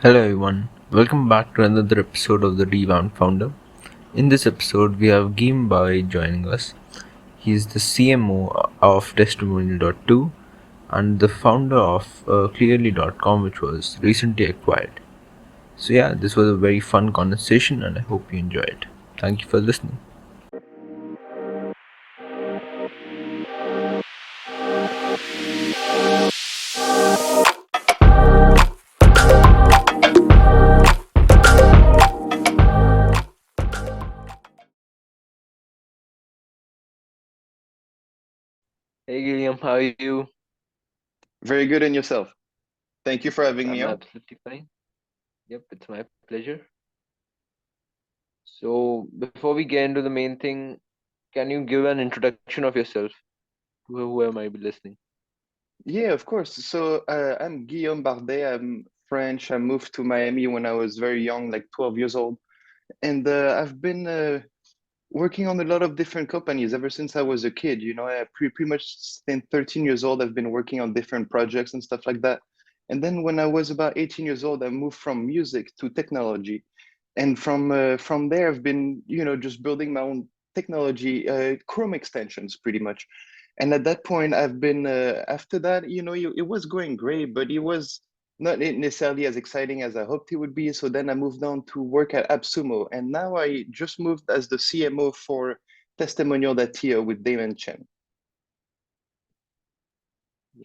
Hello everyone, welcome back to another episode of the Revamped Founder. In this episode, we have Guillaume Bardet joining us. He is the CMO of Testimonial.to and the founder of Clearly.com, which was recently acquired. So, yeah, this was a very fun conversation and I hope you enjoy it. Thank you for listening. Hey Guillaume, how are you? Very good in yourself. Thank you for having me I'm on. absolutely fine. Yep, it's my pleasure. So, before we get into the main thing, can you give an introduction of yourself to whoever might be listening? Yeah, of course. I'm Guillaume Bardet. I'm French. I moved to Miami when I was very young, like 12 years old. And I've been working on a lot of different companies ever since I was a kid. I pretty much since 13 years old, I've been working on different projects and stuff like that. And then when I was about 18 years old, I moved from music to technology. And from there, I've been, just building my own technology, Chrome extensions, pretty much. And at that point, I've been after that, it was going great, but it was not necessarily as exciting as I hoped it would be. So then I moved on to work at AppSumo, and now I just moved as the CMO for Testimonial.to with Damon Chen.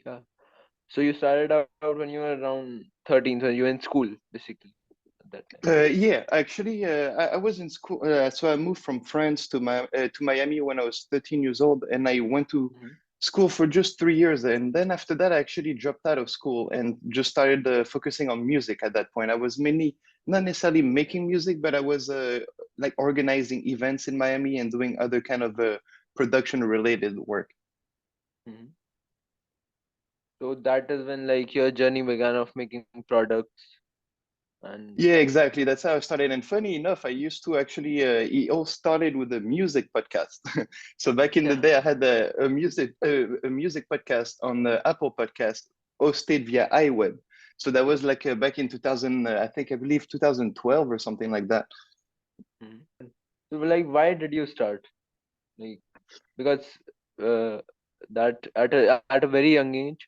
Yeah. So you started out when you were around 13, so you were in school basically at that time. Yeah, actually, I was in school. So I moved from France to Miami when I was 13 years old, and I went to Hmm. school for just 3 years. And then after that, I actually dropped out of school and just started focusing on music. At that point, I was mainly not necessarily making music, but I was like organizing events in Miami and doing other kind of production related work. Hmm. So that is when like your journey began of making products and Yeah, exactly. That's how I started. And funny enough, I used to actually, it all started with a music podcast. So back in the yeah. day, I had a music podcast on the Apple Podcast hosted via iWeb. So that was like back in 2000, I believe 2012 or something like that. Mhm. So like why did you start? Like because uh, that at a very young age,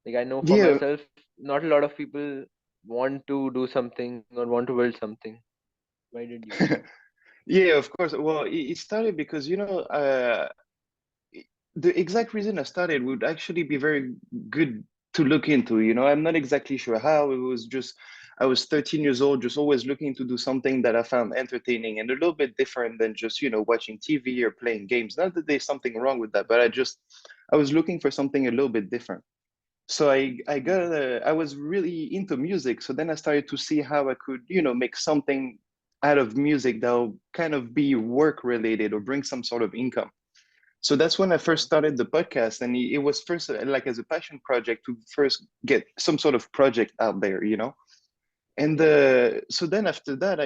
like I know for Yeah, myself, not a lot of people want to do something or want to build something. Why did you? yeah, of course. Well, it started because, the exact reason I started would actually be very good to look into. I'm not exactly sure how. It was just I was 13 years old, just always looking to do something that I found entertaining and a little bit different than just, watching TV or playing games. Not that there's something wrong with that, but I was looking for something a little bit different. So Mhm. I was really into music. So then I started to see how I could, make something out of music that'll kind of be work related or bring some sort of income. So that's when I first Yeah. started the podcast, and it was first like as a passion project to first get some sort of project out there. And Yeah. so then after that,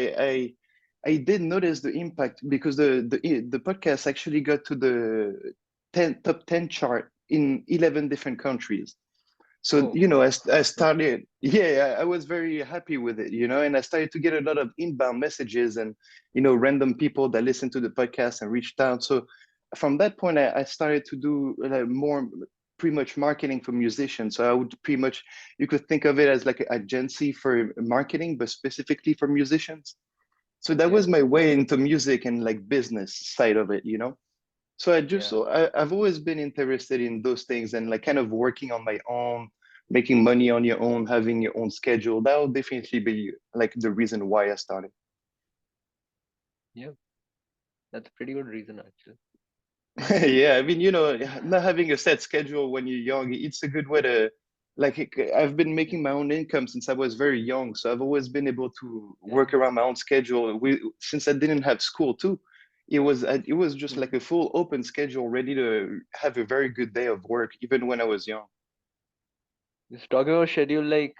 I did notice the impact because the podcast actually got to the top 10 chart in 11 different countries. So Oh, I that's good. started, yeah, I was very happy with it, and I started to get a lot of inbound messages and random people that listened to the podcast and reached out. So from that point, I started to do more pretty much marketing for musicians. So I would pretty much you could think of it as like an agency for marketing, but specifically for musicians. So that Yeah. was my way into music and like business side of it. So Yeah. I've always been interested in those things and like kind of working on my own, making money on your own, having your own schedule. That will definitely be like the reason why I started. Yeah. That's a pretty good reason actually. Yeah, I mean, not having a set schedule when you're young, it's a good way to like I've been Yeah. making my own income since I was very young, so I've always been able to Yeah. work around my own schedule. Since I didn't have school too, it was just Mhm. like a full open schedule, ready to have a very good day of work, even when I was young. Just talking about schedule, like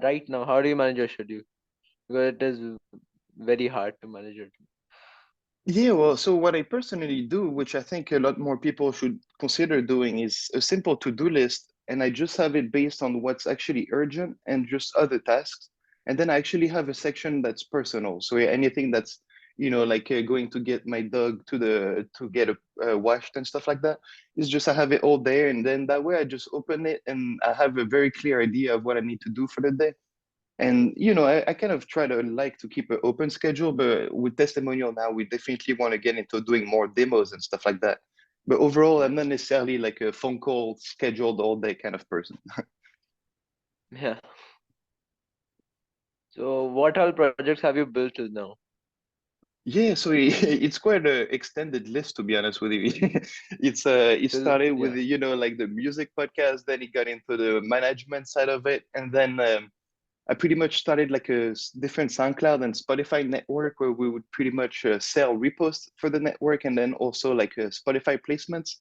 right now, how do you manage your schedule? Because it is very hard to manage it. Yeah, well, so what I personally do, which I think a lot more people should consider doing, is a simple to-do list and I just have it based on what's actually urgent and just other tasks. And then I actually have a section that's personal. So anything that's, like going to get my dog to get washed and stuff like that. It's just I have it all there, and then that way I just open it and I have a very clear idea of what I need to do for the day. And I kind of try to like to keep an open schedule, but with testimonial now, we definitely want to get into doing more demos and stuff like that. But overall, Yeah. I'm not necessarily like a phone call scheduled all day kind of person. Yeah. So what all projects have you built till now? Yeah, so it's quite an extended list, to be honest with you. It Till started with yeah. like the music podcast, then it got into the management side of it, and then I pretty much started like a different SoundCloud and Spotify network where we would pretty much sell reposts for the network, and then also like Spotify placements.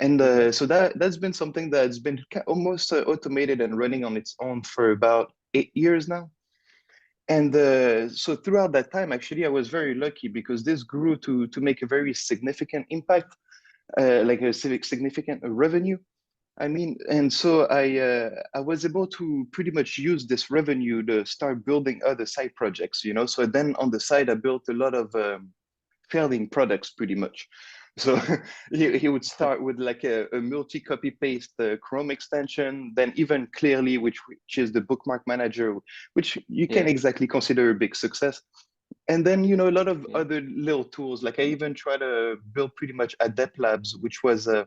And Mm-hmm. so that's been something that's been almost automated and running on its own for about 8 years now. And so throughout that time, actually, I was very lucky because this grew to make a very significant impact, like a significant revenue. I mean, and so I was able to pretty much use this revenue to start building other side projects, So then on the side, I built a lot of failing products pretty much. So he would start with like a multi-copy paste Chrome extension, then even Clearly, which is the bookmark manager, which you can Yeah. exactly consider a big success. And then, a lot of Yeah. other little tools. Like I even try to build pretty much Adept Labs, which was a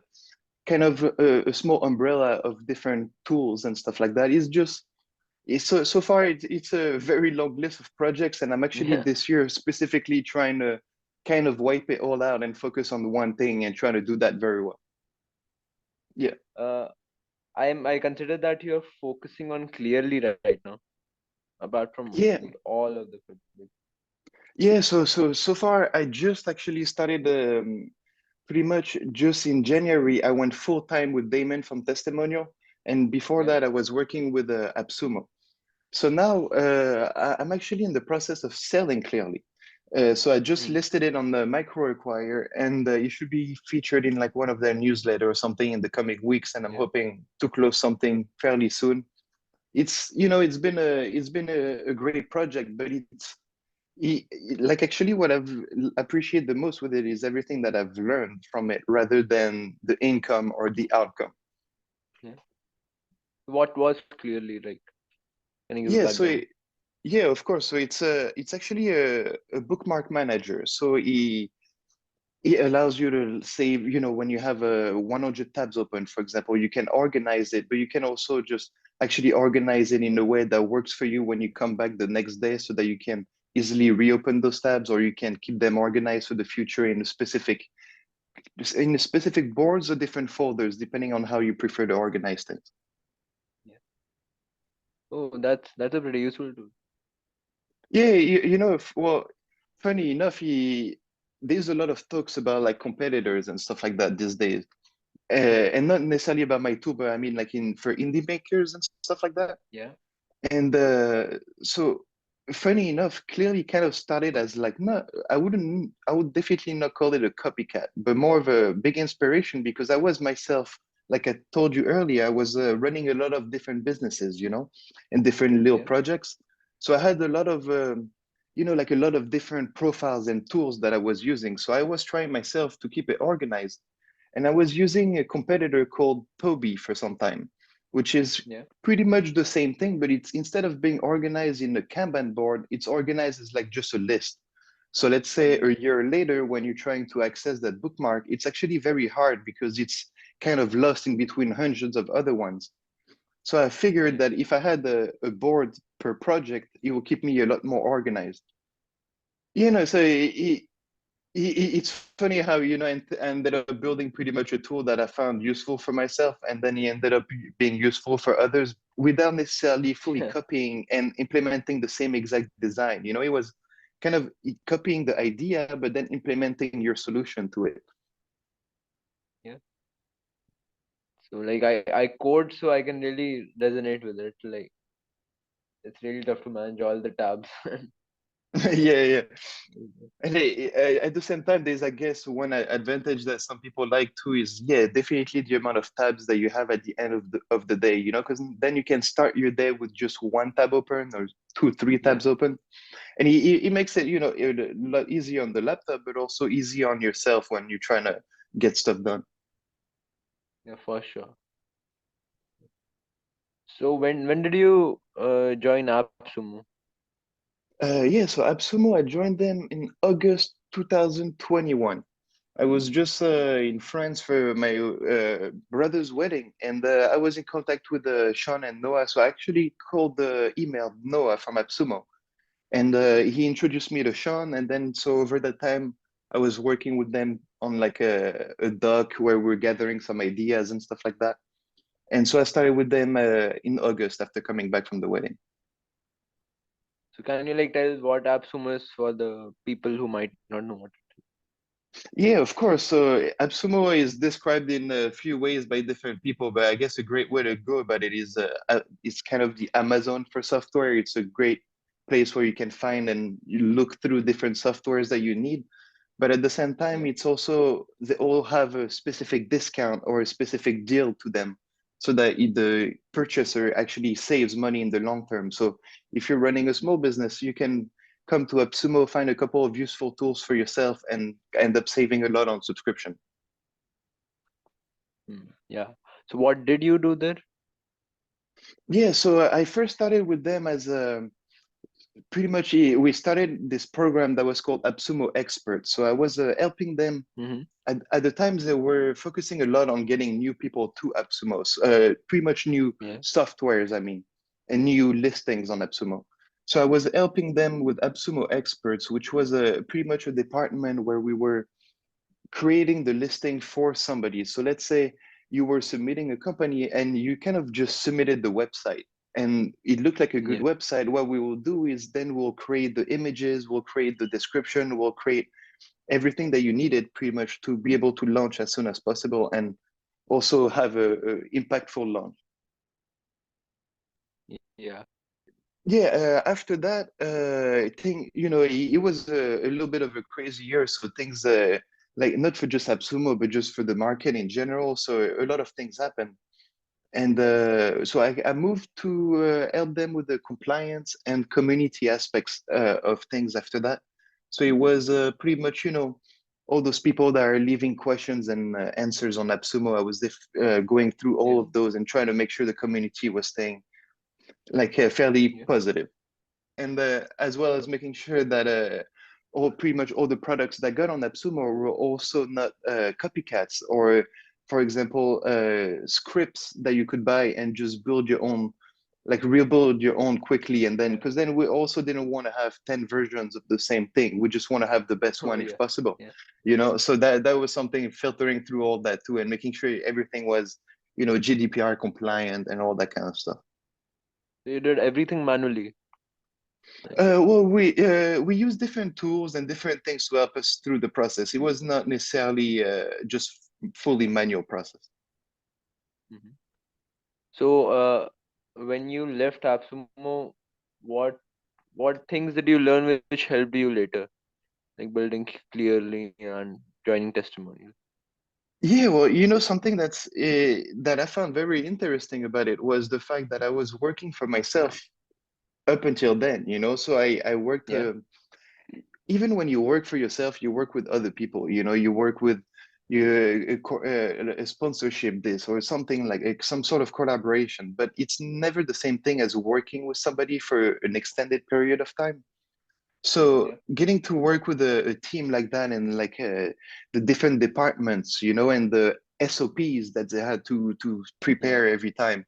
kind of a small umbrella of different tools and stuff like that. So far it's a very long list of projects, and I'm actually Yeah. this year specifically trying to kind of wipe it all out and focus on one thing and try to do that very well. Yeah. Uh, I consider that you're focusing on clearly right now, apart from Yeah. like all of the projects. Yeah. So far I just actually started pretty much just in January. I went full time with Damon from Testimonial, and before Yeah. that I was working with Absumo. So now I'm actually in the process of selling Clearly. So I just Mm. listed it on the micro acquire, and it should be featured in like one of their newsletter or something in the coming weeks. And I'm Yeah. hoping to close something fairly soon. It's been a great project, but like actually what I've appreciated the most with it is everything that I've learned from it rather than the income or the outcome. Yeah. What was clearly like? Can you give a Yeah, so background? yeah, of course. So it's actually a bookmark manager. So it allows you to save, when you have 100 tabs open, for example, you can organize it, but you can also just actually organize it in a way that works for you when you come back the next day so that you can easily reopen those tabs, or you can keep them organized for the future in specific boards or different folders, depending on how you prefer to organize things. Yeah. Oh, that's a pretty useful tool. Yeah, well, funny enough, there's a lot of talks about like competitors and stuff like that these days. Yeah. And not necessarily about my tool, but I mean like in for indie makers and stuff like that. Yeah. And so funny enough, Clearly kind of started as like not I would definitely not call it a copycat, but more of a big inspiration because I was myself, like I told you earlier, I was running a lot of different businesses, and different little Yeah. projects. So I had a lot of like a lot of different profiles and tools that I was using. So I was trying myself to keep it organized, and I was using a competitor called Toby for some time, which is Yeah. pretty much the same thing, but it's instead of being organized in a Kanban board, it's organized as like just a list. So let's say a Mm. year later, when you're trying to access that bookmark, it's actually very hard because it's kind of lost in between hundreds of other ones. So I figured Yeah. that if I had a board per project, it will keep me a lot more organized. So it's funny how ended up building pretty much a tool that I found useful for myself, and then he ended up being useful for others without necessarily fully Yeah. copying and implementing the same exact design. It was kind of copying the idea, but then implementing your solution to it. Yeah. So like I code so I can really resonate with it. Like it's really tough to manage all the tabs. Yeah. And at the same time, there's, I guess, one advantage that some people like too is, yeah, definitely the amount of tabs that you have at the end of the day, because then you can start your day with just one tab open or two, three Yeah, tabs open. And it makes it, a lot easier on the laptop, but also easy on yourself when you're trying to get stuff done. yeah, for sure. So when did you join AppSumo? Yeah, so AppSumo, I joined them in August 2021. I was just in France for my brother's wedding, and I was in contact with Sean and Noah. So I actually called the email Noah from AppSumo, and he introduced me to Sean. And then so over that time, I was working with them on like a doc where we're gathering some ideas and stuff like that. And so I started with them in August after coming back from the wedding. So can you like tell what AppSumo is for the people who might not know what? Yeah, of course. So AppSumo is described in a few ways by different people, but I guess a great way to go about it is it's kind of the Amazon for software. It's a great place where you can find and you look through different softwares that you need. But at the same time, Yeah. it's also they all have a specific discount or a specific deal to them, so that the purchaser actually saves money in the long term. So if you're running a small business, you can come to AppSumo, find a couple of useful tools for yourself, and end up saving a lot on subscription. Yeah. So what did you do there? Yeah, so I first started with them as a pretty much we started this program that was called AppSumo Expert. So I was helping them Mm-hmm. at the times they were focusing a lot on getting new people to AppSumos, pretty much new Yeah. softwares, I mean, and new listings on AppSumo. So I was helping them with AppSumo Experts, which was a pretty much a department where we were creating the listing for somebody. So let's say you were submitting a company and you kind of just submitted the website and it looked like a good Yeah. website. What we will do is then we'll create the images, we'll create the description, we'll create everything that you needed pretty much to be able to launch as soon as possible and also have a impactful launch. Yeah. Yeah, after that, I think, it was a little bit of a crazy year. So things like not for just AppSumo, but just for the market in general. So a lot of things happened. And so I moved to help them with the compliance and community aspects of things after that. So it was pretty much, all those people that are leaving questions and answers on AppSumo. I was going through all Yeah. of those and trying to make sure the community was staying like fairly Yeah. positive, and as well as making sure that all pretty much all the products that got on AppSumo were also not copycats or, for example, scripts that you could buy and just build your own, like rebuild your own quickly, and then Yeah. because then we also didn't want to have 10 versions of the same thing. We just want to have the best Oh one if yeah. possible, Yeah. So that was something filtering through all that too and making sure everything was, GDPR compliant and all that kind of stuff. So you did everything manually. Like, Well, we use different tools and different things to help us through the process. It was not necessarily just fully manual process. mhm. So when you left AppSumo, what what things did you learn which helped you later, like building clearly and joining testimonial? Yeah, well, something that I found very interesting about it was the fact that I was working for myself up until then. So I worked. Yeah. Even when you work for yourself, you work with other people. You work with a sponsorship this or something like some sort of collaboration, but it's never the same thing as working with somebody for an extended period of time. So Yeah. getting to work with a team like that and like the different departments, and the SOPs that they had to Yeah. prepare every time,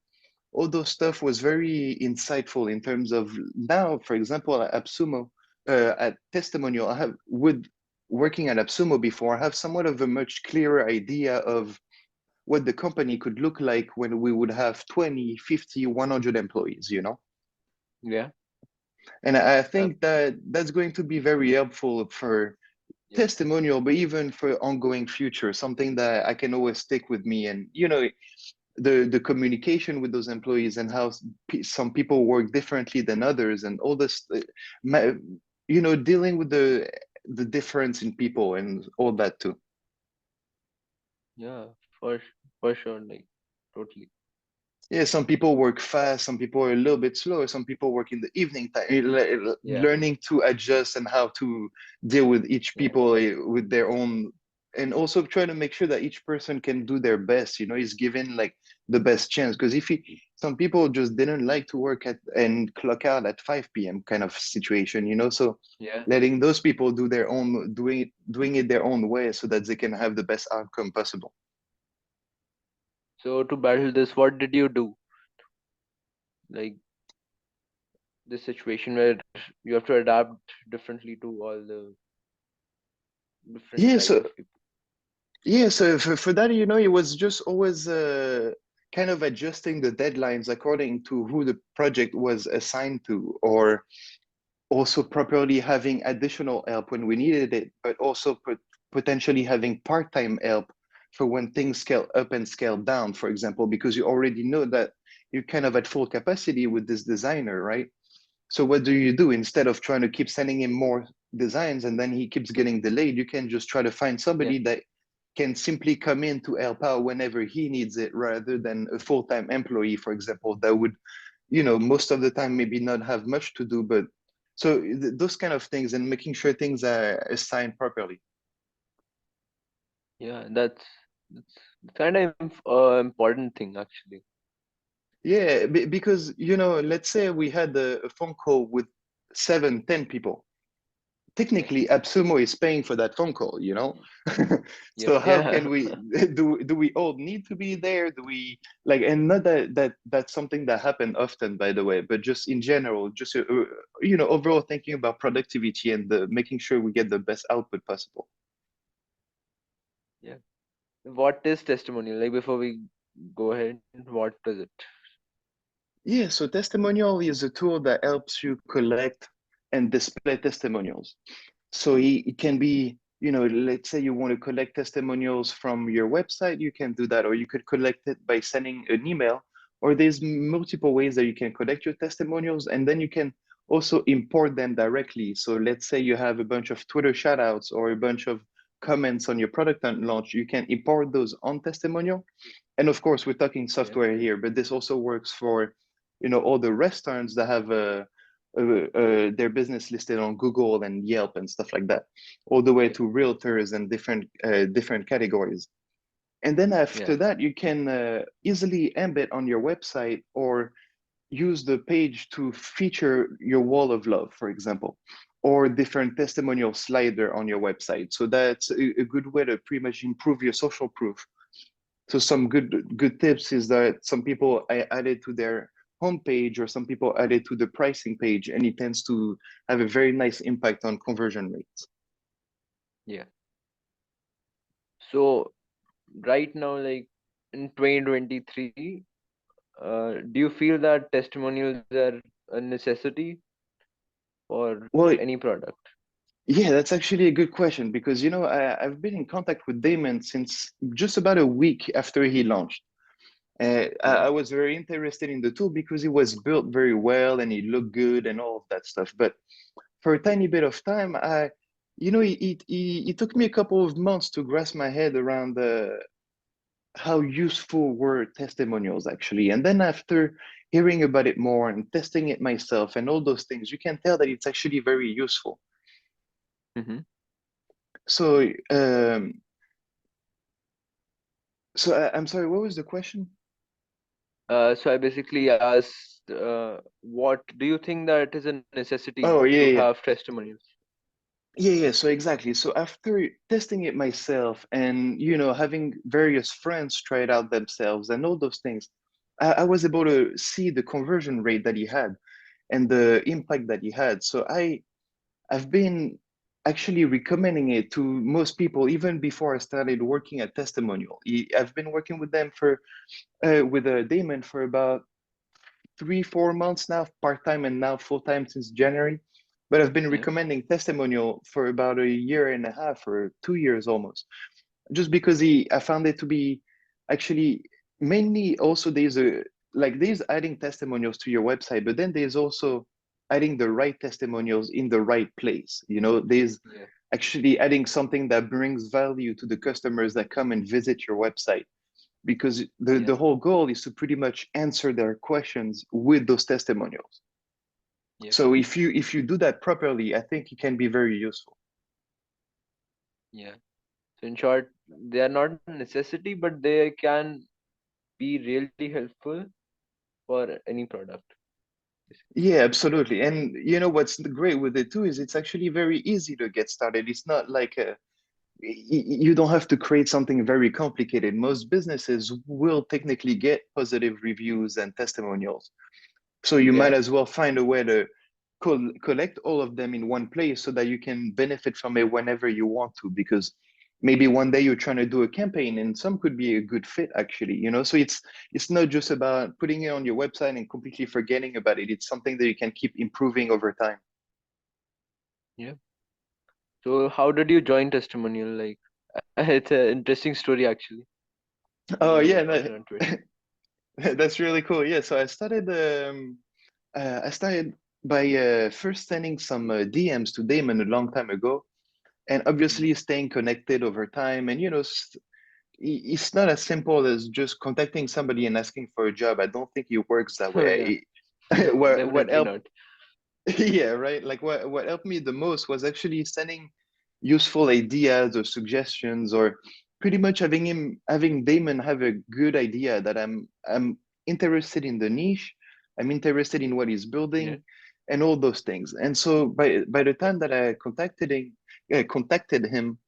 all those stuff was very insightful in terms of now, for example, at AppSumo, at Testimonial, I have with working at AppSumo before, I have somewhat of a much clearer idea of what the company could look like when we would have 20, 50, 100 employees. Yeah. And I Uh, think that that's going to be very helpful for yeah. testimonial, but even for ongoing future, something that I can always stick with me. And the communication with those employees and how some people work differently than others and all this dealing with the difference in people and all that too. Yeah, for sure, like totally. Yeah, some people work fast, some people are a little bit slower, some people work in the evening time. Yeah, Learning to adjust and how to deal with each yeah, people with their own, and also trying to make sure that each person can do their best, is given like the best chance. Because some people just didn't like to work at and clock out at 5 p.m. kind of situation, so yeah. letting those people do their own, doing it their own way so that they can have the best outcome possible. So to battle this, what did you do? Like this situation where you have to adapt differently to all the different Yeah, type so of people. Yeah, so for that, it was just always kind of adjusting the deadlines according to who the project was assigned to, or also properly having additional help when we needed it, but also potentially having part-time help for when things scale up and scale down, for example, because you already know that you're kind of at full capacity with this designer, right? So what do Yeah, you do? Instead of trying to keep sending him more designs and then he keeps getting delayed, you can just try to find yeah, somebody that can simply come in to help out whenever he needs it, rather than a full-time employee, for example, that would, most of the time maybe not have much to do. But so those kind of things, and making sure things are assigned properly. yeah. That's kind of important thing actually. Yeah, because, let's say we had a phone call with 7, 10 people. Yeah, Technically AppSumo is paying for that phone call, yep, so how yeah, can we do we all need to be there? Do we like, and not that's something that happened often, by the way, but just in general, just overall thinking about productivity and making sure we get the best output possible. yeah. What is testimonial? Like before we go ahead, what is it? Yeah, so testimonial is a tool that helps you collect and display testimonials. So it can be, let's say you want to collect testimonials from your website, you can do that, or you could collect it by sending an email, or there's multiple ways that you can collect your testimonials, and then you can also import them directly. So let's say you have a bunch of Twitter shoutouts or a bunch of comments on your product launch, you can import those on testimonial. And of course, we're talking Yeah, software here, but this also works for, all the restaurants that have their business listed on Google and Yelp and stuff like that, all the way yeah, to realtors and different categories. And then yeah, after that, you can easily embed on your website, or use the page to feature your wall of love, for example, or different testimonial slider on your website. So that's a good way to pretty much improve your social proof. So some good tips is that some people I added to their homepage, or some people added to the pricing page, and it tends to have a very nice impact on conversion rates. yeah. So right now, like in 2023, do you feel that testimonials are a necessity for Well, any product? yeah, that's actually a good question, because I've been in contact with Damon since just about a week after he launched. Yeah, I was very interested in the tool because it was built very well and it looked good and all of that stuff. But for a tiny bit of time, it took me a couple of months to grasp my head around how useful were testimonials actually. And then after hearing about it more and testing it myself and all those things, you can tell that it's actually very useful. mm-hmm. So, I'm sorry, what was the question? So I basically asked, what do you think that is a necessity Oh, yeah, to yeah. have testimonials? Yeah, so exactly. So after testing it myself and having various friends try it out themselves and all those things, I was able to see the conversion rate that he had and the impact that he had. So I've been actually recommending it to most people even before I started working at Testimonial. I've been working with them with Damon for about 3, 4 months now, part-time, and now full-time since January. But I've been Yeah, recommending Testimonial for about a year and a half or 2 years almost, just because I found it to be actually mainly also there's adding testimonials to your website, but then there's also adding the right testimonials in the right place. There's Yeah. actually adding something that brings value to the customers that come and visit your website, because the Yeah. whole goal is to pretty much answer their questions with those testimonials. Yep. So if you do that properly, I think it can be very useful. Yeah. So in short, they are not a necessity, but they can be really helpful for any product. Yeah, absolutely. And what's great with it too is it's actually very easy to get started. It's not like you don't have to create something very complicated. Most businesses will technically get positive reviews and testimonials. So you might Yeah. as well find a way to collect all of them in one place so that you can benefit from it whenever you want to, because maybe one day you're trying to do a campaign and some could be a good fit actually, so it's not just about putting it on your website and completely forgetting about it. It's something that you can keep improving over time. Yeah. So how did you join Testimonial? Like, it's an interesting story actually. Oh You yeah, posted on Twitter. that's really cool. Yeah, so I started by first sending some DMs to Damon a long time ago, and Mm. obviously staying connected over time. And it's not as simple as just contacting somebody and asking for a job. I don't think it works that Oh yeah. way. No, What definitely helped not. yeah, right. Like what helped me the most was actually sending useful ideas or suggestions, or pretty much having Damon have a good idea that I'm interested in the niche, I'm interested in what he's Yeah. building, and all those things. And so by the time that I contacted him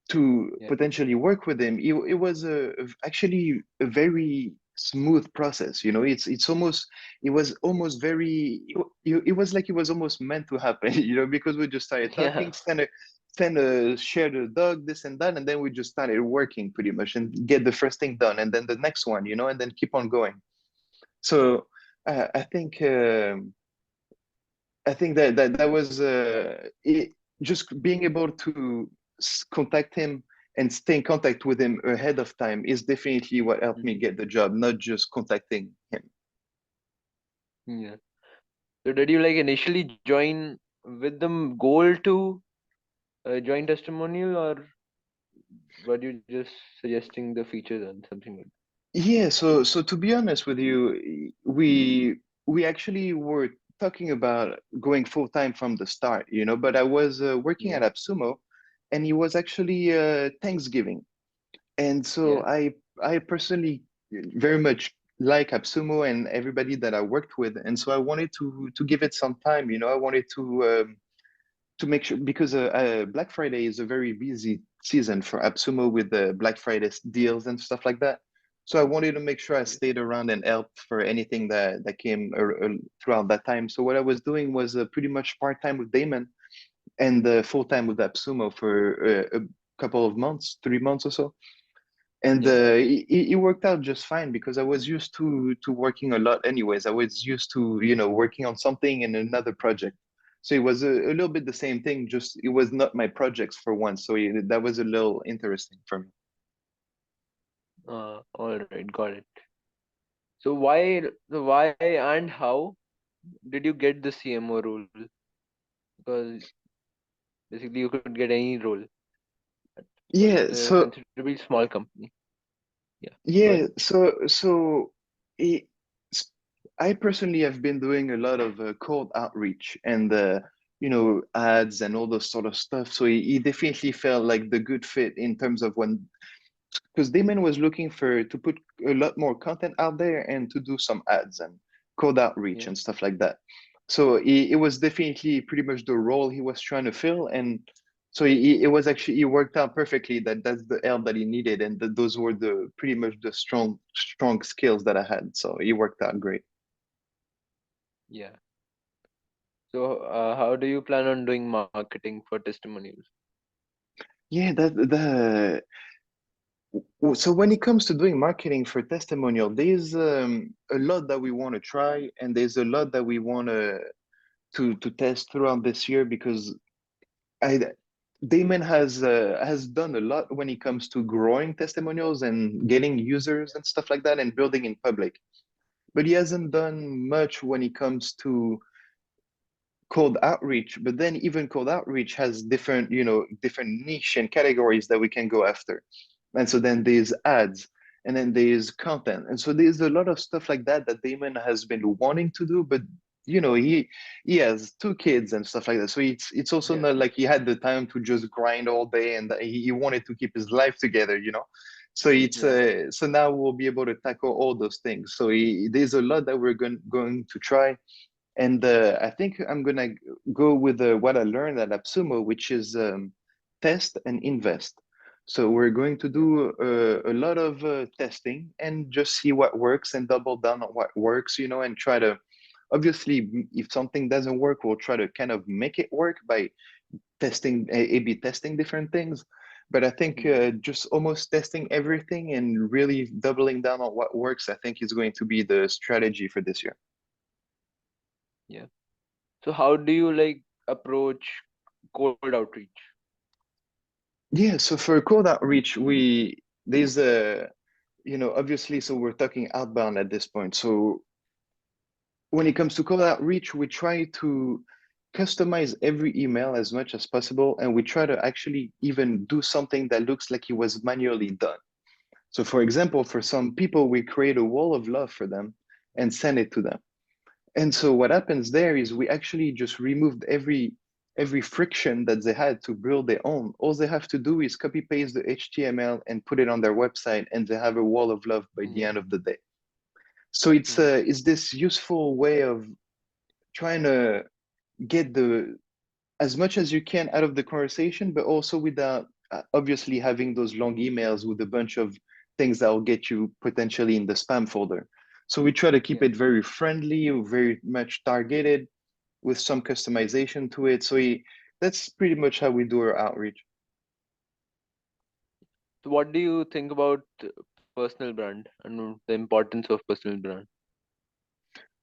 to Yeah. potentially work with him, it was actually a very smooth process. It was almost very, it was like it was almost meant to happen, because we just started Yeah. talking, send a share the dog, this and that, and then we just started working pretty much and get the first thing done, and then the next one, and then keep on going. So uh, I think um I think that was just being able to contact him and stay in contact with him ahead of time is definitely what helped me Hmm. get the job, not just contacting him. Yeah. So did you like initially join with the goal to join Testimonial, or were you just suggesting the features and something like Yeah, so to be honest with you, we actually were talking about going full time from the start, but I was that? working Yeah. at AppSumo, and it was actually Thanksgiving. And so Yeah. I personally very much like AppSumo and everybody that I worked with, and so I wanted to give it some time. I wanted to make sure, because Black Friday is a very busy season for AppSumo with the Black Friday deals and stuff like that. So I wanted to make sure I Yeah. stayed around and helped for anything that came throughout that time. So what I was doing was pretty much part time with Damon and full time with AppSumo for a couple of months, 3 months or so. And Yeah. it worked out just fine because I was used to working a lot anyways. I was used to working on something in another project, so it was a little bit the same thing, just it was not my projects for once, so that was a little interesting for me. All right, got it. So why and how did you get the CMO role? Because basically you could get any role, but it's Yeah, a so considerably small company. Yeah, go ahead. yeah, so it, I personally have been doing a lot of cold outreach and ads and all those sort of stuff. So it definitely felt like the good fit in terms of when, because Damon was looking for to put a lot more content out there and to do some ads and code outreach Yeah, and stuff like that. So it was definitely pretty much the role he was trying to fill, and so it was actually, it worked out perfectly. That's the help that he needed, and those were the pretty much the strong skills that I had. So it worked out great. yeah. So how do you plan on doing marketing for testimonials? Yeah, so when it comes to doing marketing for testimonial, there's a lot that we want to try, and there's a lot that we want to test throughout this year, because I Damon has done a lot when it comes to growing testimonials and getting users and stuff like that and building in public. But he hasn't Yeah, done much when it comes to cold outreach, but then even cold outreach has different, different niche and categories that we can go after. And so then there's ads, and then there's content. And so there's a lot of stuff like that that Damon has been wanting to do, but he has two kids and stuff like that. So it's also Yeah. not like he had the time to just grind all day, and he wanted to keep his life together. So it's Yeah. so now we'll be able to tackle all those things. So there's a lot that we're going to try. And I think I'm gonna go with what I learned at AppSumo, which is test and invest. So we're going to Yeah. do a lot of testing and just see what works and double down on what works, and try to, obviously, if something doesn't work, we'll try to kind of make it work by testing, A/B testing different things. But I think Yeah. just almost testing everything and really doubling down on what works, I think is going to be the strategy for this year. Yeah. So how do you like approach cold outreach? Yeah, so for cold outreach, there's a, obviously, so we're talking outbound at this point. So when it comes to cold outreach, we try to customize every email as much as possible, and we try to actually even do something that looks like it was manually done. So for example, for some people, we create a wall of love for them and send it to them. And so what happens there is we actually just removed every friction that they had to build their own. All they have to do is copy paste the HTML and put it on their website, and they have a wall of love by the Yeah. end of the day. So it's this useful way of trying to get the as much as you can out of the conversation, but also without obviously having those long emails with a bunch of things that will get you potentially in the spam folder. So we try to keep Yeah. it very friendly, very much targeted, with some customization to it. So that's pretty much how we do our outreach. So what do you think about personal brand and the importance of personal brand?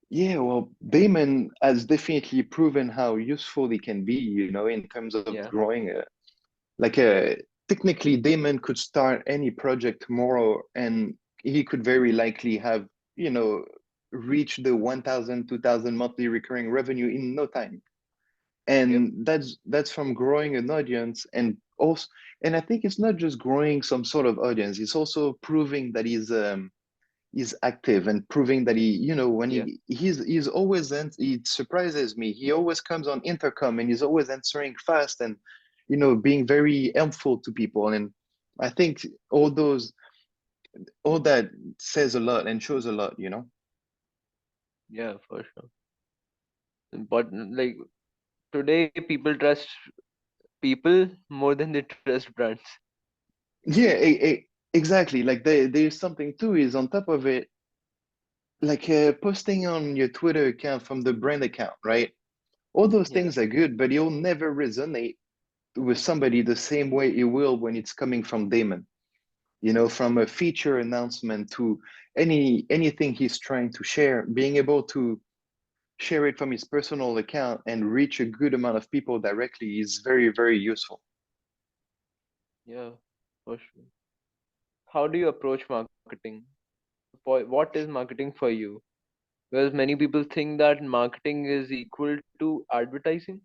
Yeah, well, Damon has definitely proven how useful he can be, in terms of Yeah. growing like technically Damon could start any project tomorrow and he could very likely have, you know, reach the 1,000, 2,000 monthly recurring revenue in no time. Yep. And that's from growing an audience, and I think it's not just growing some sort of audience, it's also proving that he's active and proving that when Yeah. he's always, and it surprises me, he always comes on intercom and he's always answering fast and being very helpful to people. And I think all that says a lot and shows a lot. Yeah, for sure. Important. Like today, people trust people more than they trust brands. Yeah, exactly. Like there's something too is on top of it, like posting on your Twitter account from the brand account, right? All those Yeah. things are good, but you'll never resonate with somebody the same way it will when it's coming from Damon. From a feature announcement to anything he's trying to share, being able to share it from his personal account and reach a good amount of people directly is very, very useful. Yeah, for sure. How do you approach marketing? What is marketing for you? Because many people think that marketing is equal to advertising,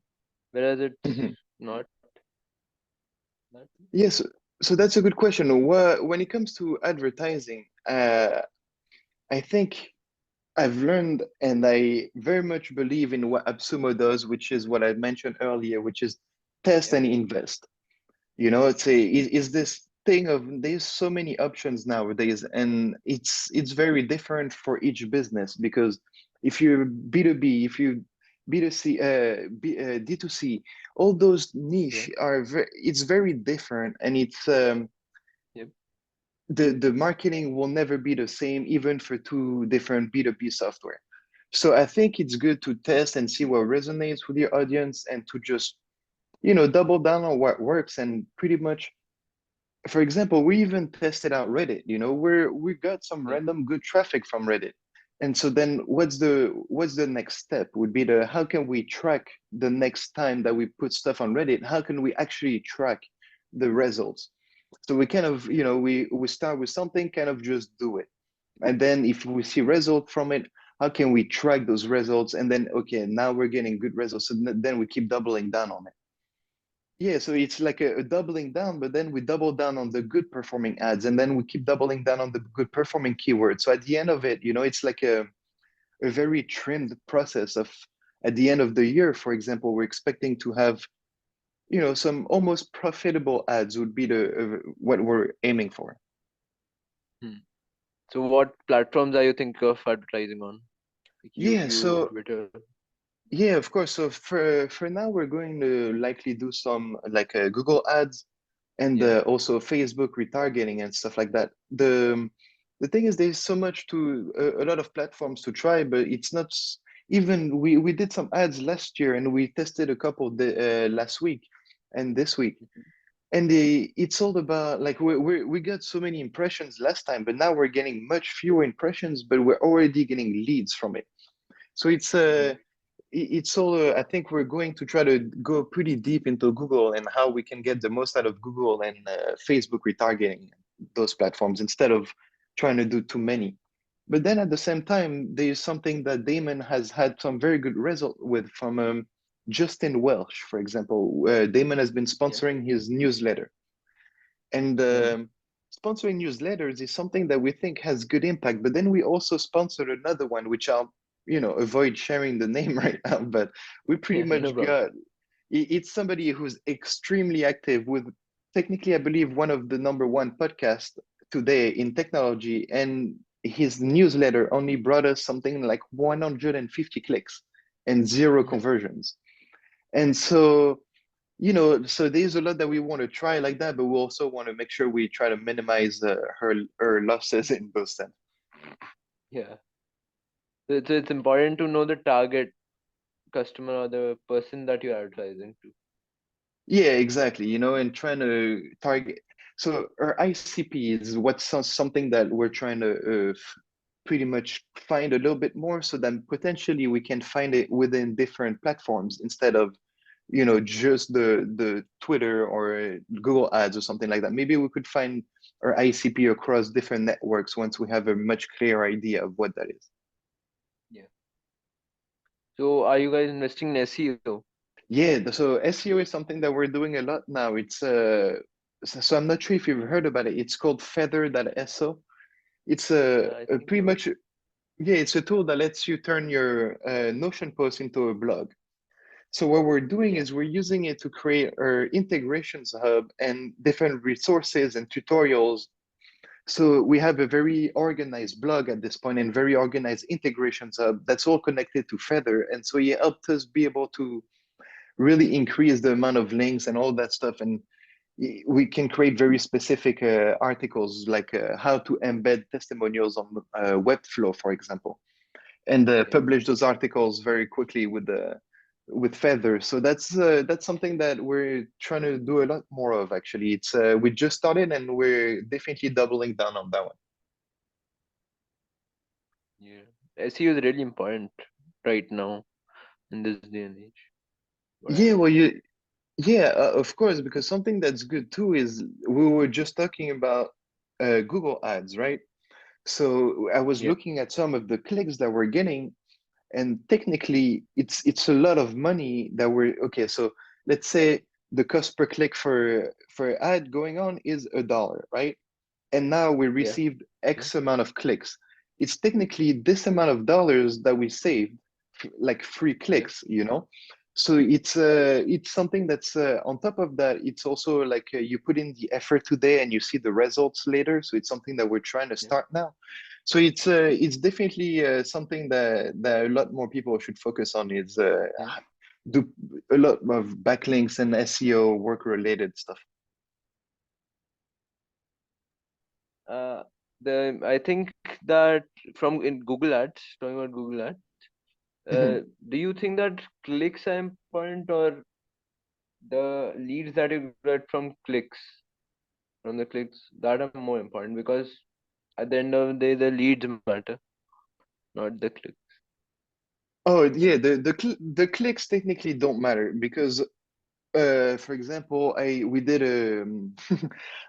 whereas it's Mhm. not that. Yes, so that's a good question. When it comes to advertising, I think I've learned, and I very much believe in what AppSumo does, which is what I mentioned earlier, which is test Yeah. and invest. It's is this thing of there's so many options nowadays, and it's very different for each business, because if you're B2B, if you B2C, D2C, all those Yeah. niche it's very different, and it's Yep. the marketing will never be the same, even for two different B2B software. So I think it's good to test and see what resonates with your audience, and to just double down on what works. And pretty much, for example, we even tested out Reddit. We got some Yeah. random good traffic from Reddit. And so then what's the next step would be the how can we track the next time that we put stuff on Reddit? How can we actually track the results? So we kind of, we start with something, kind of just do it. And then if we see result from it, how can we track those results? And then, okay, now we're getting good results. So then we keep doubling down on it. Yeah, so it's like a doubling down, but then we double down on the good performing ads, and then we keep doubling down on the good performing keywords. So at the end of it, it's like a very trimmed process of at the end of the year, for example, we're expecting to have, some almost profitable ads would be the what we're aiming for. Hmm. So what platforms are you think of advertising on? Like Yeah, YouTube, so Twitter? yeah, of course. So for now, we're going to likely do some like Google ads and Yeah. also Facebook retargeting and stuff like that. The thing is, there's so much to a lot of platforms to try, but it's not even we did some ads last year and we tested a couple last week and this week. Mhm. And it's all about like we got so many impressions last time, but now we're getting much fewer impressions, but we're already getting leads from it. So Mhm. it's all I think we're going to try to go pretty deep into Google and how we can get the most out of Google and Facebook retargeting those platforms instead of trying to do too many. But then at the same time, there's something that Damon has had some very good result with from Justin Welsh, for example. Damon has been Yeah. sponsoring his newsletter. And Mhm. sponsoring newsletters is something that we think has good impact. But then we also sponsored another one, which I'll, avoid sharing the name right now. But we pretty Yeah, no much problem. got it's somebody who's extremely active with technically, I believe, one of the number one podcasts today in technology. And his newsletter only brought us something like 150 clicks and zero Yeah. conversions. And so there's a lot that we want to try like that, but we also want to make sure we try to minimize her losses in those sense. Yeah. So it's important to know the target customer or the person that you're advertising to. Yeah, exactly. And trying to target. So our ICP is something that we're trying to pretty much find a little bit more, so then potentially we can find it within different platforms instead of just the Twitter or Google ads or something like that. Maybe we could find our ICP across different networks once we have a much clearer idea of what that is. Yeah. So are you guys investing in SEO? Yeah, so SEO is something that we're doing a lot now. It's so I'm not sure if you've heard about it. It's called Feather.so. It's I a think pretty so. much yeah, it's a tool that lets you turn your Notion post into a blog. So what we're doing Yeah. is we're using it to create our integrations hub and different resources and tutorials. So we have a very organized blog at this point and very organized integrations hub that's all connected to Feather. And so it helped us be able to really increase the amount of links and all that stuff. And we can create very specific articles like how to embed testimonials on Webflow, for example, and Okay. publish those articles very quickly with Feather. So that's something that we're trying to do a lot more of. Actually, it's we just started and we're definitely doubling down on that one. Yeah. SEO is really important right now in this day and age. What I Yeah, feel. well, yeah, of course, because something that's good too is we were just talking about Google Ads, right? So I was Yeah. looking at some of the clicks that we're getting, and technically it's a lot of money that we're okay. So let's say the cost per click for ad going on is $1, right? And now we Yeah. received Yeah. X amount of clicks. It's technically this amount of dollars that we saved, like free Yeah. clicks. So it's something that's on top of that. It's also like you put in the effort today and you see the results later. So it's something that we're trying to Yeah. start now. So it's definitely something that a lot more people should focus on. Is Yeah. do a lot of backlinks and SEO work related stuff. Uh, the I think that from in Google Ads, talking about Google Ads, do you think that clicks are important or the leads that you get from the clicks that are more important? Because at the end of the day, the leads matter, not the clicks. Oh yeah, the clicks technically don't matter because for example, I we did a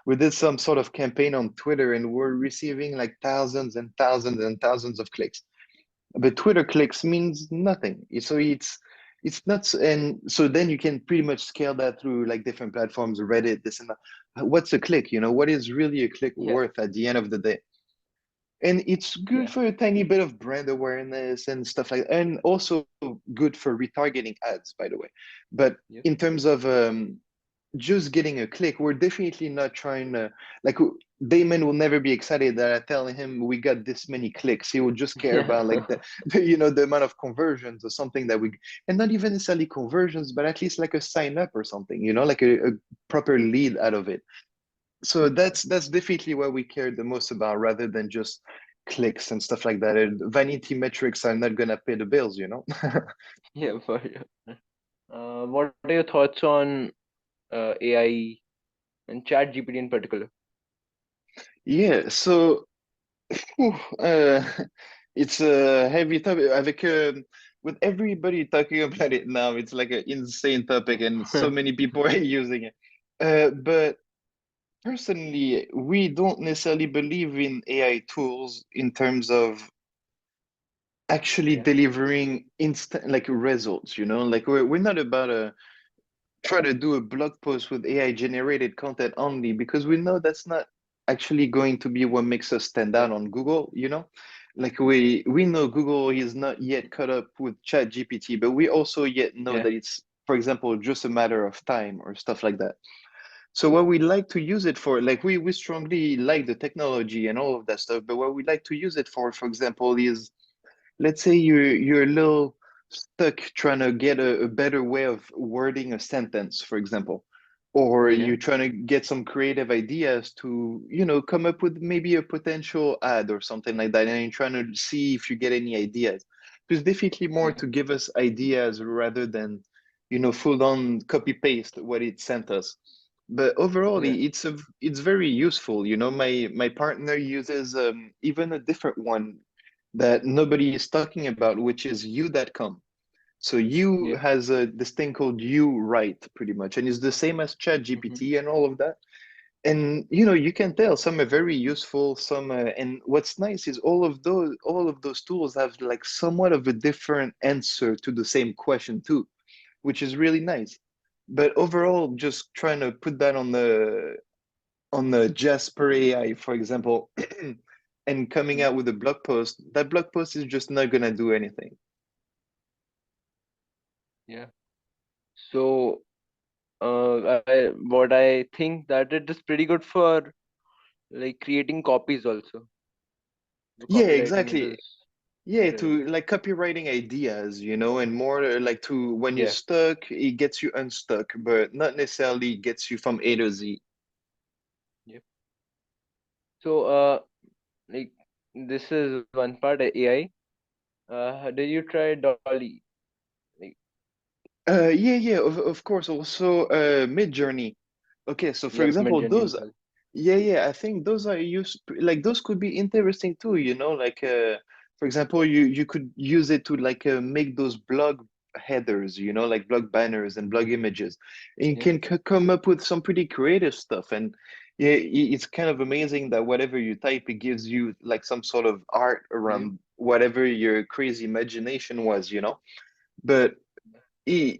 we did some sort of campaign on Twitter and we're receiving like thousands and thousands and thousands of clicks. but Twitter clicks means nothing. So it's not, and so then you can pretty much scale that through like different platforms, Reddit, this and that. What's a click? What is really a click Yeah. worth at the end of the day? And it's good Yeah. for a tiny bit of brand awareness and stuff like that, and also good for retargeting ads, by the way. But Yep. in terms of just getting a click, we're definitely not trying to like Damon will never be excited that I tell him we got this many clicks. He will just care Yeah. about like the amount of conversions or something that we, and not even necessarily conversions, but at least like a sign up or something, like a proper lead out of it. So that's definitely what we care the most about, rather than just clicks and stuff like that. And vanity metrics are not gonna pay the bills. Yeah, for sure. What are your thoughts on AI and Chat GPT in particular? Yeah, so whew, it's a heavy topic. With everybody talking about it now, it's like an insane topic, and so many people are using it. But personally, we don't necessarily believe in AI tools in terms of actually Yeah. delivering instant like results. Like we're not about to try to do a blog post with AI generated content only, because we know that's not actually going to be what makes us stand Yeah. out on Google. Like we know Google is not yet caught up with Chat GPT, but we also yet know Yeah. that it's, for example, just a matter of time or stuff like that. So what we like to use it for, like we strongly like the technology and all of that stuff, but what we like to use it for example, is, let's say you're a little stuck trying to get a better way of wording a sentence, for example, or Okay. you're trying to get some creative ideas to, come up with maybe a potential ad or something like that, and you're trying to see if you get any ideas. There's definitely more Yeah. to give us ideas rather than, full on copy paste what it sent us. But overall, Yeah. it's very useful. My partner uses even a different one that nobody is talking about, which is you.com. So you Yeah. has this thing called you write pretty much, and it's the same as Chat Mm-hmm. GPT and all of that. And you can tell some are very useful, some and what's nice is all of those tools have like somewhat of a different answer to the same question too, which is really nice. But overall, just trying to put that on the Jasper AI, for example, and coming Yeah. out with a blog post, that blog post is just not gonna do anything. Yeah. So, what I think that it is pretty good for like creating copies also. The Yeah, copywriting it exactly. is Yeah, to relevant. like copywriting ideas, and more like to when you're Yeah. stuck, it gets you unstuck, but not necessarily gets you from A to Z. Yep. So, like this is one part AI. Did you try Dolly? Like, Yeah, of course. Also, Mid-Journey. Okay, so for yep, example, Midjourney as those, well. yeah, I think those are used, like those could be interesting too, like for example, you could use it to like make those blog headers, like blog banners and blog images. And you Yeah. can come up with some pretty creative stuff. And yeah, it's kind of amazing that whatever you type, it gives you like some sort of art Yep. around whatever your crazy imagination was. But i-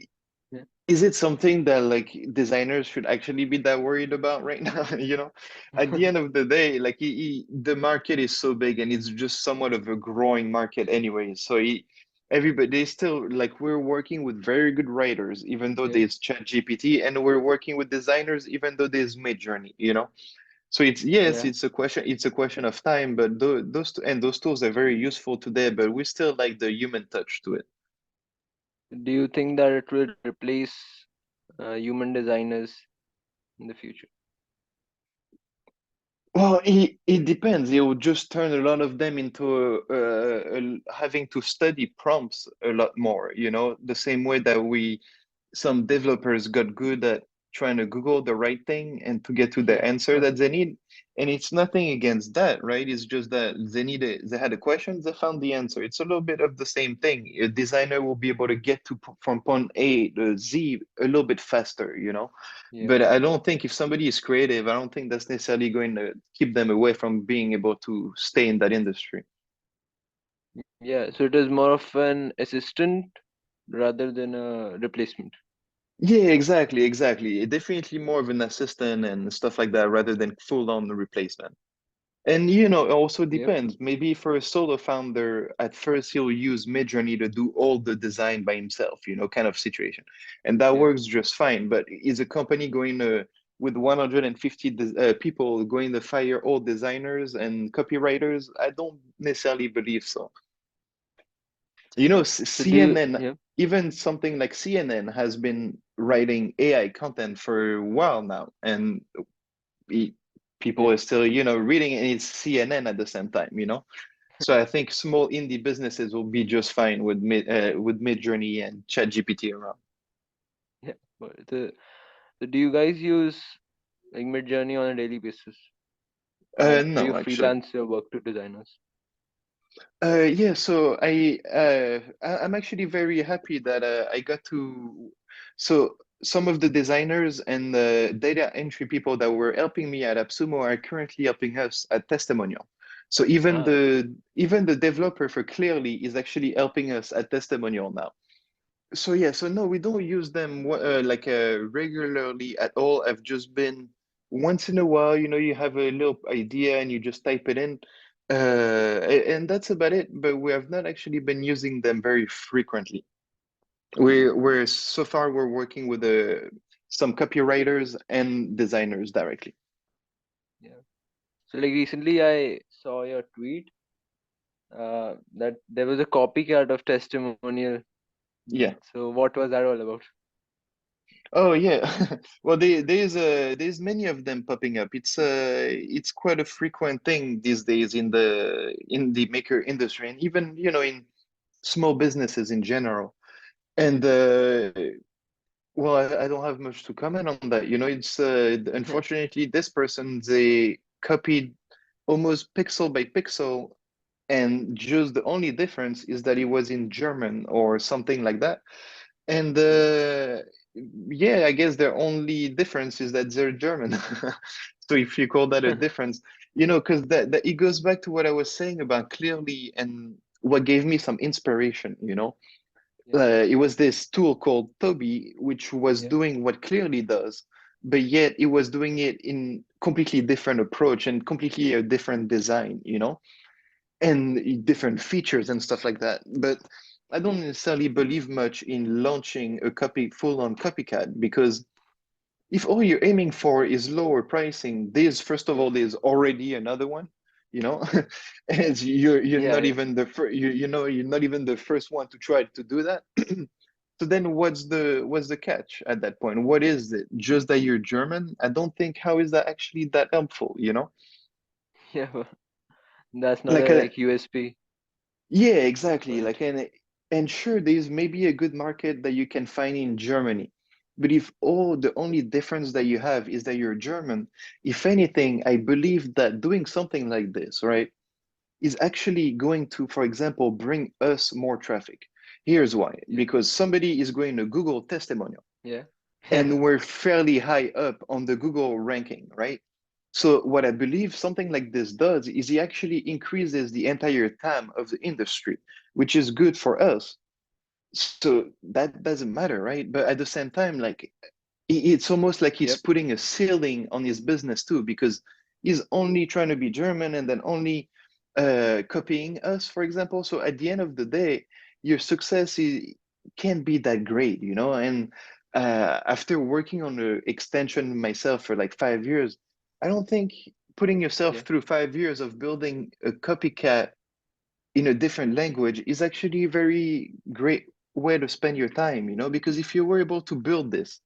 Yeah. is it something that like designers should actually be that worried about right now? At the end of the day, like the market is so big, and it's just somewhat of a growing market anyway. So everybody, they still like, we're working with very good writers, even though Yeah. there's Chat GPT, and we're working with designers, even though there's Midjourney. So it's, yes, Yeah. it's a question of time, but those tools are very useful today, but we still like the human touch to it. Do you think that it will replace human designers in the future? Well, it depends. It will just turn a lot of them into having to study prompts a lot more, the same way that some developers got good at trying to Google the right thing and to get to the Yeah. answer that they need. And it's nothing against that, right? It's just that they had a question, they found the answer. It's a little bit of the same thing. A designer will be able to get from point A to Z a little bit faster. Yeah. But I don't think if somebody is creative, I don't think that's necessarily going to keep them away from being able to stay in that industry. Yeah, so it is more of an assistant rather than a replacement. Yeah, exactly. Definitely more of an assistant and stuff like that rather than full on replacement. And it also Yep. depends. Maybe for a solo founder, at first he'll use Midjourney to do all the design by himself, kind of situation. And that Yep. works just fine. But is a company going to, with 150 people, going to fire all designers and copywriters? I don't necessarily believe so. So do you? CNN, Yeah. even something like CNN has been writing AI content for a while now, and pe- people Yeah. are still, reading it, and it's CNN at the same time. So I think small indie businesses will be just fine with Midjourney and ChatGPT around. Yeah. But so do you guys use like Midjourney on a daily basis, or do you No, actually. freelance your work to designers? Yeah, so I'm actually very happy that I got to. So some of the designers and the data entry people that were helping me at AppSumo are currently helping us at Testimonial. So even Ah, okay. the developer for Clearly is actually helping us at Testimonial now. So yeah, so no, we don't use them like regularly at all. I've just been once in a while, you have a little idea and you just type it in, and that's about it. But we have not actually been using them very frequently. We're so far we're working with some copywriters and designers directly. Yeah. So like recently, I saw your tweet that there was a copycat of testimonial. Yeah. So what was that all about? Oh yeah. Well, there's many of them popping up. It's quite a frequent thing these days in the maker industry and even in small businesses in general. And well, I don't have much to comment on that. It's unfortunately this person they copied almost pixel by pixel, and just the only difference is that it was in German or something like that. And Yeah. yeah, I guess their only difference is that they're German. So if you call that a difference, because that it goes back to what I was saying about Clearly and what gave me some inspiration. Yeah. It was this tool called Toby, which was Yeah. doing what Clearly does, but yet it was doing it in completely different approach and completely a different design, and different features and stuff like that. But I don't necessarily believe much in launching a full-on copycat because if all you're aiming for is lower pricing, first of all, there's already another one, you know, and you're Yeah. not Yeah. even the first, you're not even the first one to try to do that. So then what's the catch at that point? What is it? Just that you're German? I don't think how is that actually that helpful? Yeah. That's not Like a a like USP Yeah, for exactly. it. And sure, there's maybe a good market that you can find in Germany. But if the only difference that you have is that you're German, if anything, I believe that doing something like this, right, is actually going to, for example, bring us more traffic. Here's why. Yeah. Because somebody is going to Google testimonial Yeah. Yeah. and we're fairly high up on the Google ranking, right? So what I believe something like this does is it actually increases the entire TAM of the industry, which is good for us. So that doesn't matter, right? But at the same time, like it's almost like he's Yep. putting a ceiling on his business too, because he's only trying to be German and then only copying us, for example. So at the end of the day, your success can't be that great. And after working on the extension myself for like 5 years, I don't think putting yourself Yeah. through 5 years of building a copycat in a different language is actually a very great way to spend your time, because if you were able to build this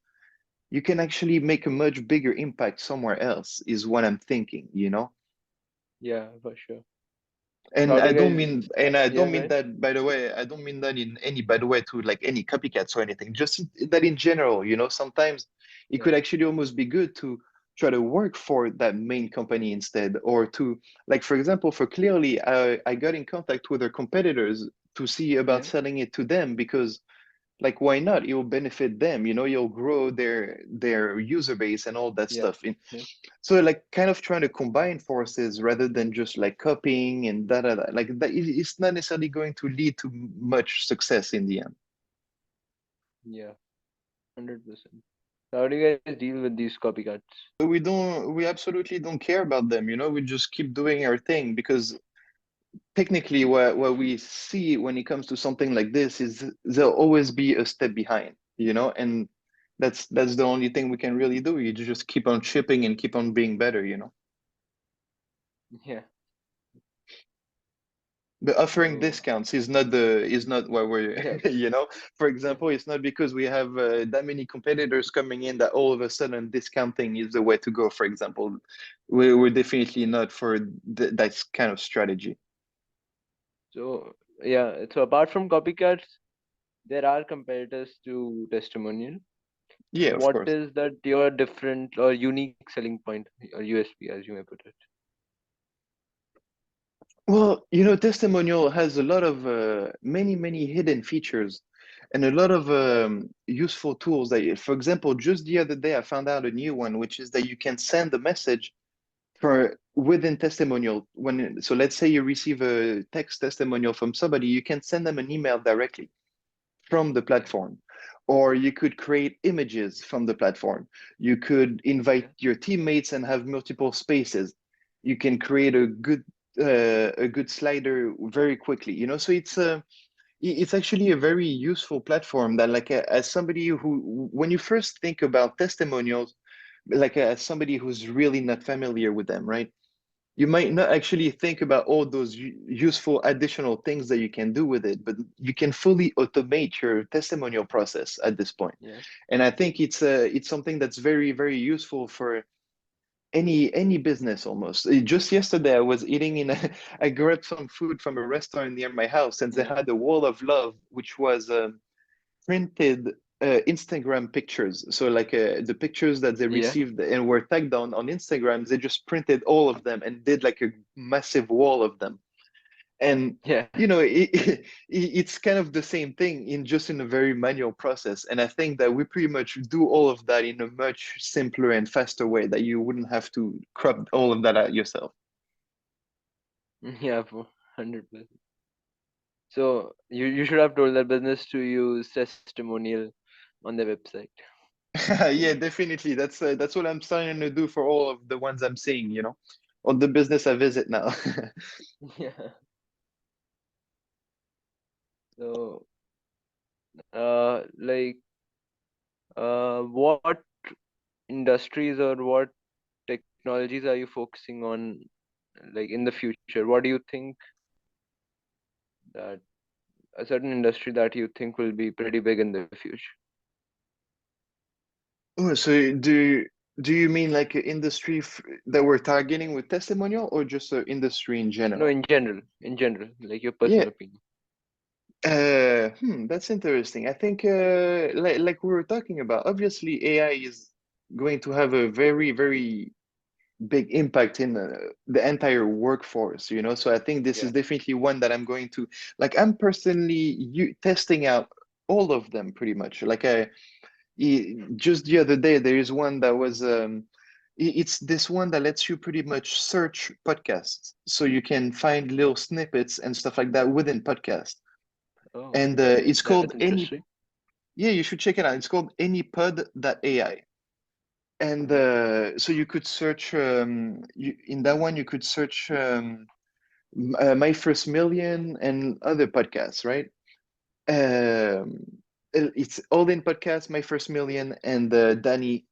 you can actually make a much bigger impact somewhere else, is what I'm thinking. Yeah. For sure. So And how do I you don't guys? mean, and I Yeah. don't mean Right. that, by the way, I don't mean that in any bad way to like any copycats or anything, just that in general, sometimes it Yeah. could actually almost be good to try to work for that main company instead, or to, like, for example, for Clearly, I got in contact with their competitors to see about Yeah. selling it to them because like why not? It will benefit them, you'll grow their user base and all that Yeah. stuff. Yeah. So like kind of trying to combine forces rather than just like copying and da. Like that, it's not necessarily going to lead to much success in the end. Yeah. 100%. How do you guys deal with these copycats? We absolutely don't care about them, we just keep doing our thing because technically what we see when it comes to something like this is there'll always be a step behind, and that's the only thing we can really do. You just keep on shipping and keep on being better. Yeah. But offering So discounts is not what we're yeah. for example, it's not because we have that many competitors coming in that all of a sudden discounting is the way to go, for example. We're definitely not for that kind of strategy. So yeah. So apart from copycats, there are competitors to testimonial. Yeah, So of what course. is that your different or unique selling point or USP, as you may put it? Well, testimonial has a lot of many hidden features and a lot of useful tools for example, just the other day I found out a new one, which is that you can send a message for within testimonial. So let's say you receive a text testimonial from somebody, you can send them an email directly from the Okay. platform, or you could create images from the platform. You could invite Okay. your teammates and have multiple spaces. You can create a good slider very quickly. So it's actually a very useful platform that, like, as somebody who, when you first think about testimonials, like as somebody who's really not familiar with them, right? You might not actually think about all those useful additional things that you can do with it, but you can fully automate your testimonial process at this point. Yeah. And I think it's something that's very useful for any business almost. Just yesterday, I was eating I grabbed some food from a restaurant near my house, and they Yeah. had a wall of love, which was printed Instagram pictures. So like the pictures that they Yeah. received and were tagged on Instagram, they just printed all of them and did like a massive wall of them. And Yeah. it's kind of the same thing in a very manual process. And I think that we pretty much do all of that in a much simpler and faster way that you wouldn't have to crop all of that out yourself. Yeah. 100%. So you should have told that business to use testimonial on their website. Yeah, definitely. That's what I'm starting to do for all of the ones I'm seeing, on the business I visit now. Yeah. So like what industries or what technologies are you focusing on like in the future? What do you think that a certain industry that you think will be pretty big in the future? Oh, so do you mean like an industry that we're targeting with testimonial, or just an industry in No, general? in general, like your Yeah, personal opinion. that's interesting. I think like we were talking about, obviously AI is going to have a very big impact in the entire workforce, So I think this Yeah. is definitely one that I'm going to, like, I'm personally testing out all of them pretty much. Like just the other day, there is one that was it's this one that lets you pretty much search podcasts, so you can find little snippets and stuff like that within podcast. Oh, And it's that's called any interesting. yeah, you should check it out. It's called anypod.ai. And so you could search in that one you could search my first million and other podcasts, right? um, it's all in podcast, my first million, and Danny's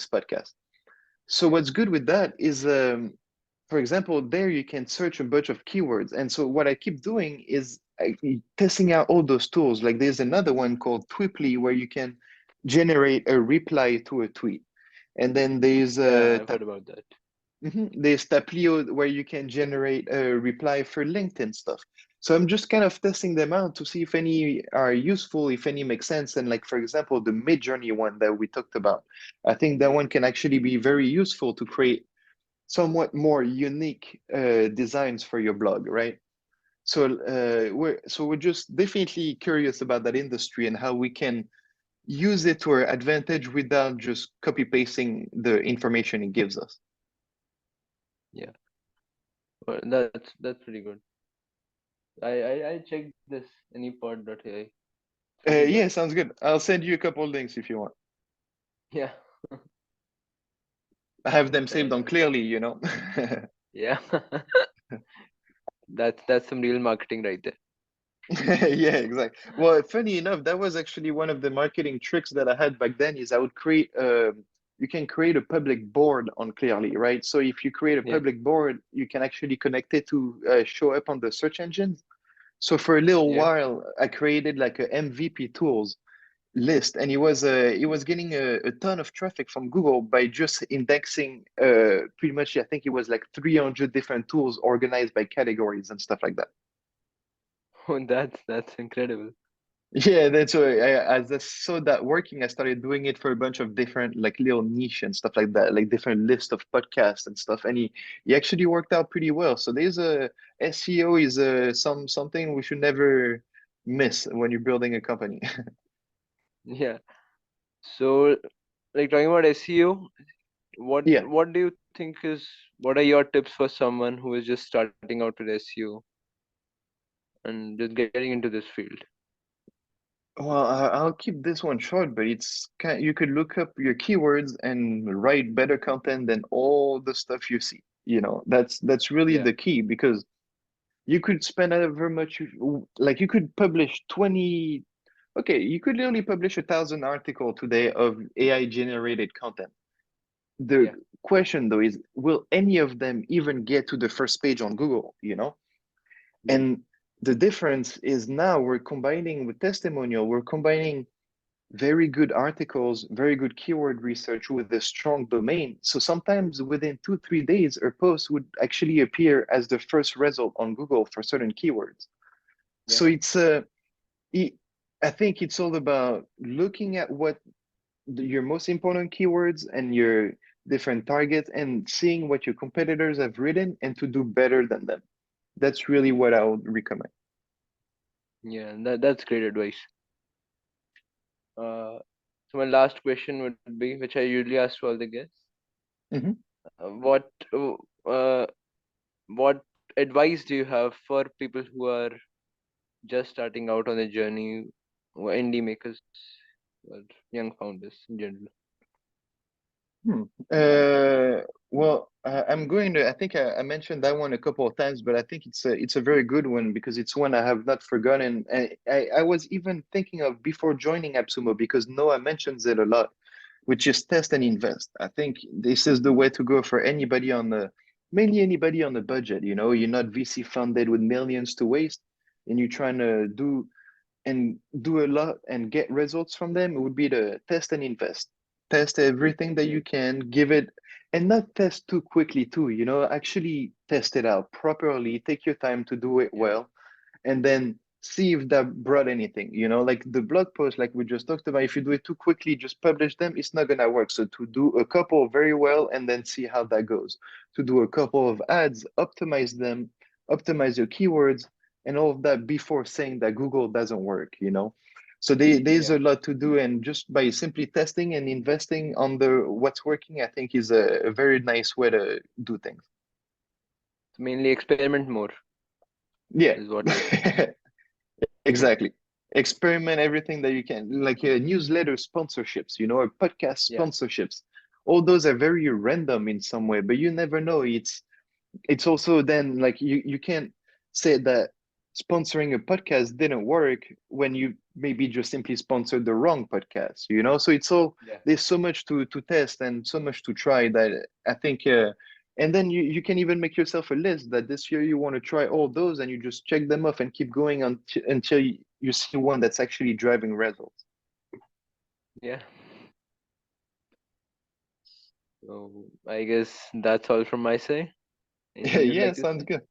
podcast. So what's good with that is, for example, there you can search a bunch of keywords. And so what I keep doing is testing out all those tools. Like there's another one called Twiply where you can generate a reply to a tweet. And then there's Yeah, I've heard about that. there's Taplio where you can generate a reply for LinkedIn stuff. So I'm just kind of testing them out to see if any are useful, if any make sense. And like, for example, the mid-journey one that we talked about, I think that one can actually be very useful to create somewhat more unique designs for your blog, right? we're just definitely curious about that industry and how we can use it to our advantage without just copy pasting the information it gives us. Yeah. Well, that's pretty good. I checked this anypod.ai. Pretty good. Yeah, sounds good. I'll send you a couple links if you want. Yeah. I have them saved on Uh, Clearly, you know. yeah. That's some real marketing right there. Yeah, exactly. Well, funny enough, that was actually one of the marketing tricks that I had back then is I would create you can create a public board on Clearly, right? So if you create a Yeah. public board, you can actually connect it to show up on the search engines. So for a little Yeah. while, I created like a MVP tools list, and it was getting a ton of traffic from Google by just indexing pretty much, I think it was like 300 different tools organized by categories and stuff like that. Oh, that's incredible. Yeah, that's why as I saw that working, I started doing it for a bunch of different like little niche and stuff like that, like different list of podcasts and stuff. And he actually worked out pretty well. So there's a SEO is something we should never miss when you're building a company. Yeah. So, like talking about SEO, what Yeah. what do you think is what are your tips for someone who is just starting out with SEO and just getting into this field? Well, I'll keep this one short, but you could look up your keywords and write better content than all the stuff you see. You know, that's really Yeah. the key because you could spend however much like you could publish 20, okay, you could literally publish 1,000 articles today of AI generated content. The Yeah. question though is, will any of them even get to the first page on Google, you know? Yeah. And the difference is now we're combining with testimonial, we're combining very good articles, very good keyword research with a strong domain. So sometimes within 2, 3 days, a post would actually appear as the first result on Google for certain keywords. Yeah. So it, I think it's all about looking at what your most important keywords and your different targets and seeing what your competitors have written and to do better than them. That's really what I would recommend. Yeah. That's great advice. Uh, so my last question would be, which I usually ask to all the guests, Mhm. uh, what uh, uh, what advice do you have for people who are just starting out on the journey, who are indie makers or young founders in general? Hmm. Uh, I'm going to. I think I mentioned that one a couple of times, but I think it's a very good one because it's one I have not forgotten. I was even thinking of before joining AppSumo because Noah mentions it a lot, which is test and invest. I think this is the way to go for anybody mainly anybody on the budget. You know, you're not VC funded with millions to waste, and you're trying to do a lot and get results from them. It would be to test and invest. Test Yeah. everything that you can, give it, and not test too quickly too, you know, actually test it out properly, take your time to do it Yeah. well, and then see if that brought anything, you know, like the blog post, like we just talked about, if you do it too quickly, just publish them, it's not gonna work. So to do a couple very well and then see how that goes. To do a couple of ads, optimize them, optimize your keywords and all of that before saying that Google doesn't work, you know. So there's Yeah. a lot to do, and just by simply testing and investing on the what's working, I think is a very nice way to do things. So mainly experiment more Yeah. is what you're saying. Exactly. Experiment everything that you can, like newsletter sponsorships, you know, or podcast Yeah. sponsorships. All those are very random in some way, but you never know. It's also then like you can't say that sponsoring a podcast didn't work when you maybe just simply sponsored the wrong podcast, you know. So it's all, Yeah. there's so much to test and so much to try that I think and then you can even make yourself a list that this year you want to try all those and you just check them off and keep going until you see one that's actually driving results. Yeah. So I guess that's all from my side. Anything you'd Yeah, like to sounds say? good.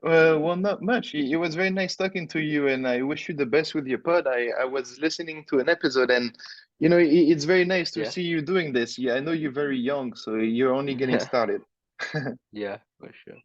Well, not much. It was very nice talking to you, and I wish you the best with your pod. I was listening to an episode, and you know, it's very nice to Yeah. see you doing this. Yeah, I know you're very young, so you're only getting Yeah. started. Yeah, for sure.